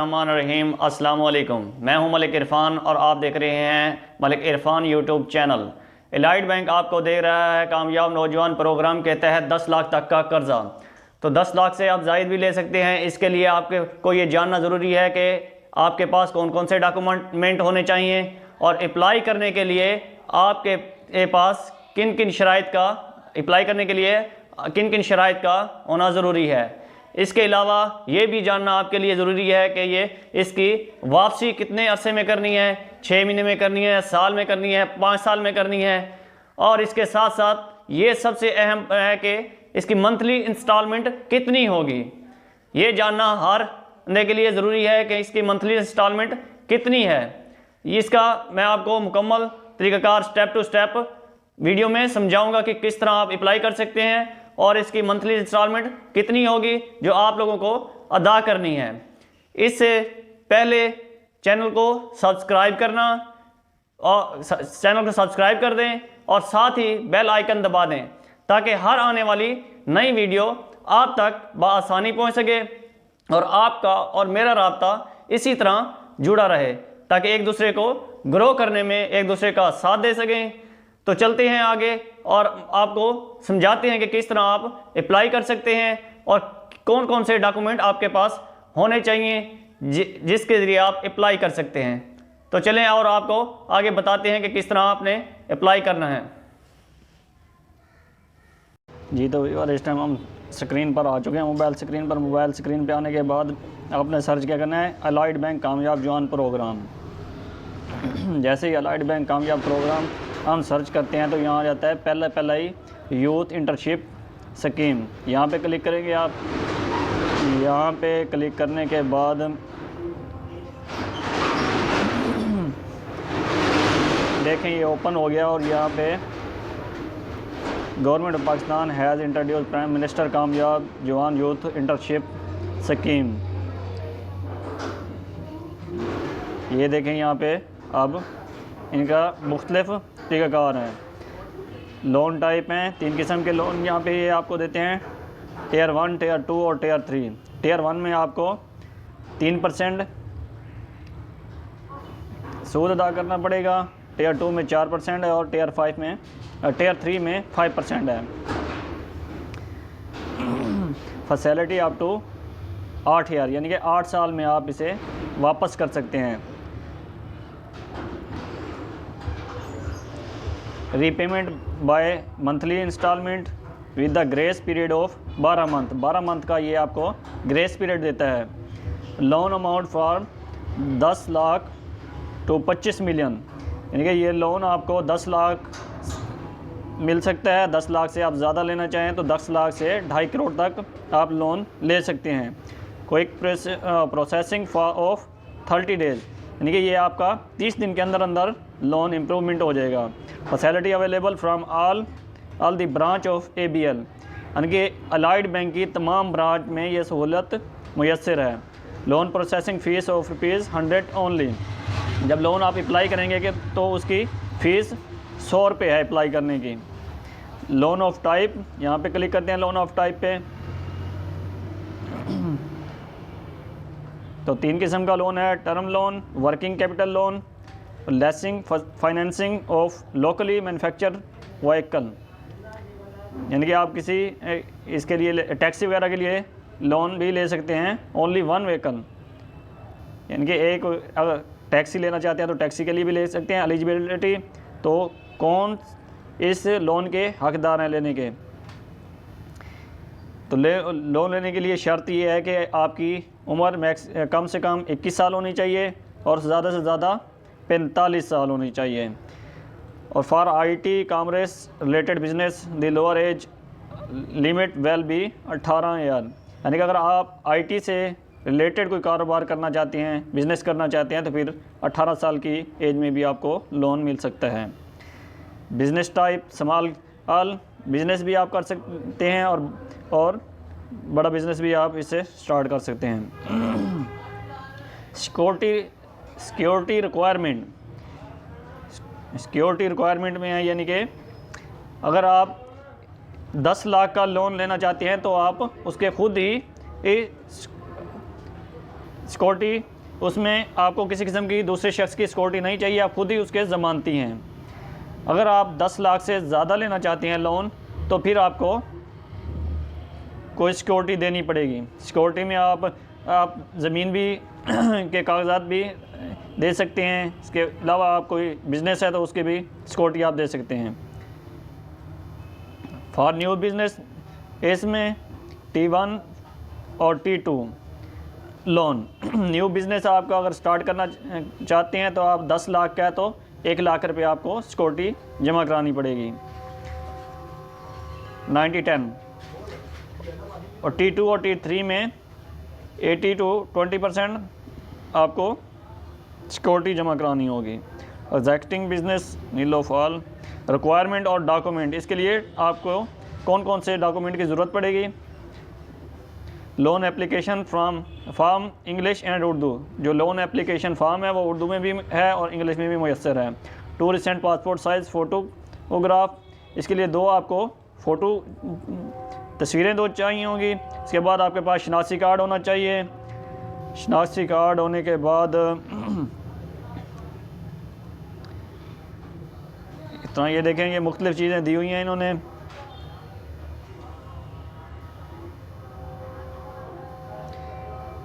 रहीम अस्सलाम वालेकुम। मैं हूं मलिक इरफान और आप देख रहे हैं Malik Irfan YouTube channel. Allied bank आपको दे रहा है कामयाब नौजवान प्रोग्राम के तहत 10 लाख तक का कर्जा। तो 10 लाख से आप जायद भी ले सकते हैं। इसके लिए आपके को ये जानना ज़रूरी है कि आपके पास कौन कौन से डॉक्यूमेंट होने चाहिए और अप्लाई करने के लिए आपके पास किन किन शराइत का अप्लाई करने के लिए किन किन शराइत का होना ज़रूरी है। इसके अलावा ये भी जानना आपके लिए ज़रूरी है कि ये इसकी वापसी कितने अरसे में करनी है, 6 महीने में करनी है, साल में करनी है, 5 साल में करनी है। और इसके साथ साथ ये सबसे अहम है कि इसकी मंथली इंस्टॉलमेंट कितनी होगी। ये जानना हर बंदे के लिए ज़रूरी है कि इसकी मंथली इंस्टॉलमेंट कितनी है। इसका मैं आपको मुकम्मल तरीक़ाकार स्टेप टू स्टेप वीडियो में समझाऊंगा कि किस तरह आप अप्लाई कर सकते हैं और इसकी मंथली इंस्टॉलमेंट कितनी होगी जो आप लोगों को अदा करनी है। इससे पहले चैनल को सब्सक्राइब करना और चैनल को सब्सक्राइब कर दें और साथ ही बेल आइकन दबा दें ताकि हर आने वाली नई वीडियो आप तक बआसानी पहुंच सके और आपका और मेरा राब्ता इसी तरह जुड़ा रहे ताकि एक दूसरे को ग्रो करने में एक दूसरे का साथ दे सकें। तो चलते हैं आगे और आपको समझाते हैं कि किस तरह आप अप्लाई कर सकते हैं और कौन कौन से डॉक्यूमेंट आपके पास होने चाहिए जिसके ज़रिए आप अप्लाई कर सकते हैं। तो चलें और आपको आगे बताते हैं कि किस तरह आपने अप्लाई करना है। जी तो इस टाइम हम स्क्रीन पर आ चुके हैं, मोबाइल स्क्रीन पे आने के बाद आपने सर्च क्या करना है, एलाइड बैंक कामयाब जवान प्रोग्राम। जैसे ही एलाइड बैंक कामयाब प्रोग्राम हम सर्च करते हैं तो यहाँ आ जाता है पहला ही यूथ इंटर्नशिप स्कीम। यहाँ पे क्लिक करेंगे आप। यहाँ पे क्लिक करने के बाद देखें ये ओपन हो गया और यहाँ पे government of Pakistan has introduce prime minister कामयाब जवान यूथ इंटर्नशिप स्कीम। ये देखें यहाँ पे अब इनका मुख्तलिफ तरीक़ाकार हैं। लोन टाइप हैं, 3 किस्म के लोन यहाँ पे ये आपको देते हैं, टियर 1, टियर 2 और टियर 3। टियर 1 में आपको 3% सूद अदा करना पड़ेगा, टियर 2 में 4% है और टियर 3 में 5% है। फैसिलिटी अप टू 8 ईयर यानी कि 8 साल में आप इसे वापस कर सकते हैं। Repayment by monthly installment with the grace period of 12 month का ये आपको ग्रेस पीरियड देता है। Loan amount for 10 lakh to 25 million यानी कि ये लोन आपको 10 लाख मिल सकता है। 10 लाख से आप ज़्यादा लेना चाहें तो 10 लाख से 2.5 करोड़ तक आप लोन ले सकते हैं। क्विक प्रोसेसिंग ऑफ 30 डेज़ यानी कि ये आपका 30 दिन के अंदर लोन इम्प्रूवमेंट हो जाएगा। Facility available from all the branch of ABL यानी कि एलाइड बैंक की तमाम ब्रांच में ये सहूलत मुयस्सर है। Loan processing fees of ₹100 only. जब लोन आप अप्लाई करेंगे कि तो उसकी फ़ीस 100 रुपये है अप्लाई करने की। लोन ऑफ टाइप यहाँ पे क्लिक करते हैं लोन ऑफ टाइप पे तो 3 किस्म का लोन है, term loan, working capital loan, lacing financing of locally manufacture vehicle यानी कि आप किसी इसके लिए टैक्सी वगैरह के लिए लोन भी ले सकते हैं। ओनली 1 व्हीकल यानी कि एक अगर टैक्सी लेना चाहते हैं तो टैक्सी के लिए भी ले सकते हैं। एलिजिबिलिटी तो कौन इस लोन के हकदार हैं लेने के, तो लोन लेने के लिए शर्त ये है कि आपकी उम्र कम से कम 21 साल होनी चाहिए और ज़्यादा से ज़्यादा 45 साल होनी चाहिए। और for IT commerce related business the lower age limit will be 18 year यानी कि अगर आप IT से रिलेटेड कोई कारोबार करना चाहते हैं, बिज़नेस करना चाहते हैं तो फिर 18 साल की एज में भी आपको लोन मिल सकता है। बिज़नेस टाइप स्मॉल बिज़नेस भी आप कर सकते हैं और बड़ा बिज़नेस भी आप इससे स्टार्ट कर सकते हैं। सिक्योरिटी रिक्वायरमेंट में है यानी कि अगर आप 10 लाख का लोन लेना चाहते हैं तो आप उसके खुद ही सिक्योरिटी, उसमें आपको किसी किस्म की दूसरे शख्स की सिक्योरिटी नहीं चाहिए, आप खुद ही उसके ज़मानती हैं। अगर आप 10 लाख से ज़्यादा लेना चाहते हैं लोन तो फिर आपको कोई सिक्योरिटी देनी पड़ेगी। सिक्योरिटी में आप ज़मीन भी के कागजात भी दे सकते हैं, इसके अलावा आप कोई बिज़नेस है तो उसकी भी सिक्योरिटी आप दे सकते हैं। फॉर न्यू बिज़नेस इसमें T1 और T2 लोन। न्यू बिज़नेस आपका अगर स्टार्ट करना चाहते हैं तो आप 10 लाख का है तो 1 लाख रुपये आपको सिक्योरिटी जमा करानी पड़ेगी 90-10। और T2 और T3 में 80 to 20% आपको सिक्योरिटी जमा करानी होगी। Exacting business need of all requirement और डॉक्यूमेंट, इसके लिए आपको कौन कौन से डॉक्यूमेंट की ज़रूरत पड़ेगी। Loan application form English and Urdu, जो लोन एप्लीकेशन फॉर्म है वो उर्दू में भी है और इंग्लिश में भी मुयस्सर है। 2 रिसेंट पासपोर्ट साइज़ फ़ोटोग्राफ, इसके लिए 2 आपको फ़ोटो तस्वीरें 2 चाहिए होंगी। इसके बाद आपके पास शनाख्ती कार्ड होना चाहिए। शनाख्ती कार्ड होने के बाद इतना ये देखें, ये मुख्तलिफ़ चीज़ें दी हुई हैं इन्होंने।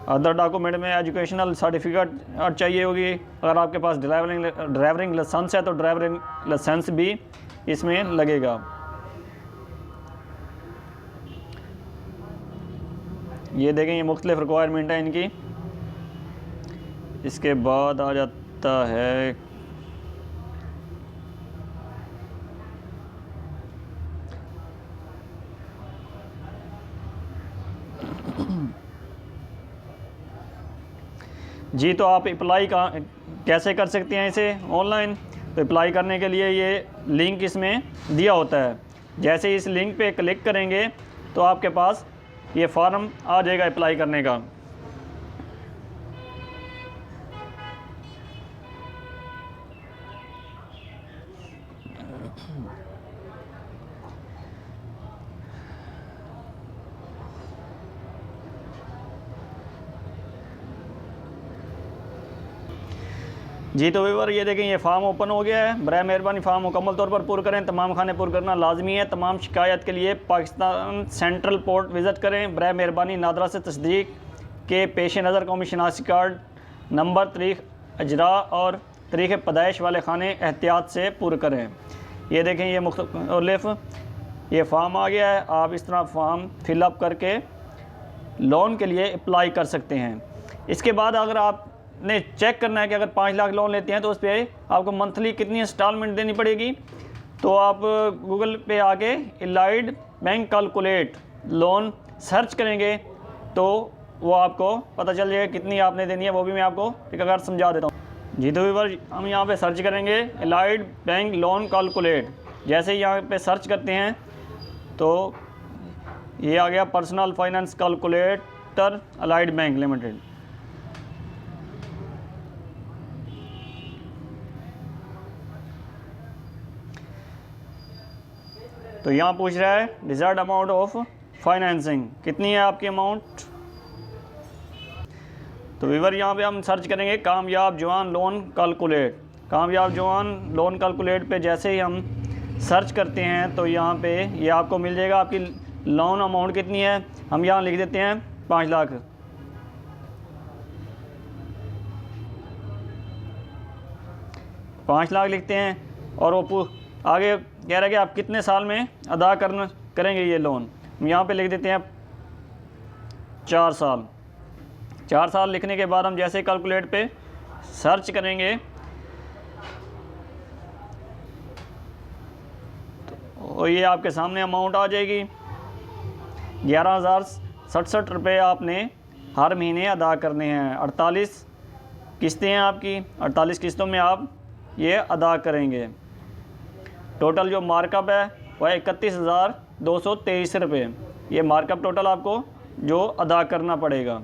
अदर डॉक्यूमेंट में एजुकेशनल सर्टिफिकेट चाहिए होगी। अगर आपके पास ड्राइविंग लाइसेंस है तो ड्राइविंग लाइसेंस भी इसमें लगेगा। ये देखें, ये मुख्तलिफ रिक्वायरमेंट है इनकी। इसके बाद आ जाता है जी, तो आप अप्लाई कैसे कर सकते हैं इसे ऑनलाइन। तो अप्लाई करने के लिए ये लिंक इसमें दिया होता है। जैसे ही इस लिंक पे क्लिक करेंगे तो आपके पास ये फॉर्म आ जाएगा अप्लाई करने का। जी, तो व्यूअर ये देखें, ये फार्म ओपन हो गया है। बराए मेहरबानी फार्म मुकम्मल तौर पर पूरा करें। तमाम खाने पूरा करना लाजमी है। तमाम शिकायत के लिए पाकिस्तान सेंट्रल पोर्ट विज़िट करें। बराए मेहरबानी नादरा से तस्दीक के पेश नज़र कौमी शनाख्ती कार्ड नंबर, तारीख़ अजरा और तारीख़ पैदाइश वाले खाने एहतियात से पूरा करें। ये देखें, ये मुख्तलिफ ये फ़ार्म आ गया है। आप इस तरह फ़ार्म फिलअप करके लोन के लिए अप्लाई कर सकते हैं। इसके बाद अगर आपने चेक करना है कि अगर 5 लाख लोन लेते हैं तो उस पर आपको मंथली कितनी इंस्टॉलमेंट देनी पड़ेगी, तो आप गूगल पे आके allied bank calculate loan search करेंगे तो वो आपको पता चल जाएगा कितनी आपने देनी है। वो भी मैं आपको एक अगर समझा देता हूँ। जी, तो व्यूअर हम यहाँ पे सर्च करेंगे एलाइड बैंक लोन कैलकुलेट। जैसे ही यहाँ पे सर्च करते हैं तो ये आ गया personal finance calculator allied bank limited. तो यहाँ पूछ रहा है डिज़ायर्ड अमाउंट ऑफ फाइनेंसिंग, कितनी है आपकी अमाउंट। तो व्यूअर यहाँ पे हम सर्च करेंगे कामयाब जवान लोन कैलकुलेट। कामयाब जवान लोन कैलकुलेट पे जैसे ही हम सर्च करते हैं तो यहाँ पे ये आपको मिल जाएगा आपकी लोन अमाउंट कितनी है। हम यहाँ लिख देते हैं 5 लाख। पाँच लाख लिखते हैं और वो आगे कह रहा है कि आप कितने साल में अदा करेंगे ये लोन। हम यहाँ पे लिख देते हैं 4 साल। 4 साल लिखने के बाद हम जैसे कैलकुलेट पे सर्च करेंगे तो ये आपके सामने अमाउंट आ जाएगी। 11,067 रुपये आपने हर महीने अदा करने हैं। 48 किस्तें हैं आपकी, 48 किस्तों में आप ये अदा करेंगे। टोटल जो मार्कअप है वह 31,223 रुपये। ये मार्कअप टोटल आपको जो अदा करना पड़ेगा।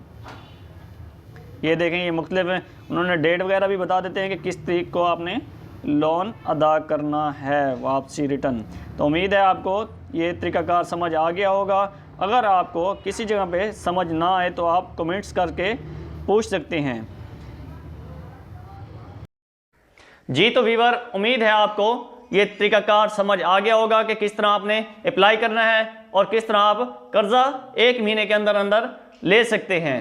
ये देखें, ये मुख्तलिफ है, उन्होंने डेट वगैरह भी बता देते हैं कि किस तारीख को आपने लोन अदा करना है वापसी रिटर्न। तो उम्मीद है आपको ये तरीक़ाकार समझ आ गया होगा। अगर आपको किसी जगह पे समझ ना आए तो आप कमेंट्स करके पूछ सकते हैं। जी तो व्यूअर, उम्मीद है आपको ये तरीकाकार समझ आ गया होगा कि किस तरह आपने अप्लाई करना है और किस तरह आप कर्जा 1 महीने के अंदर अंदर ले सकते हैं।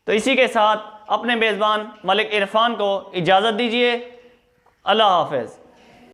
तो इसी के साथ अपने मेज़बान मलिक इरफान को इजाज़त दीजिए। अल्लाह हाफ़िज़।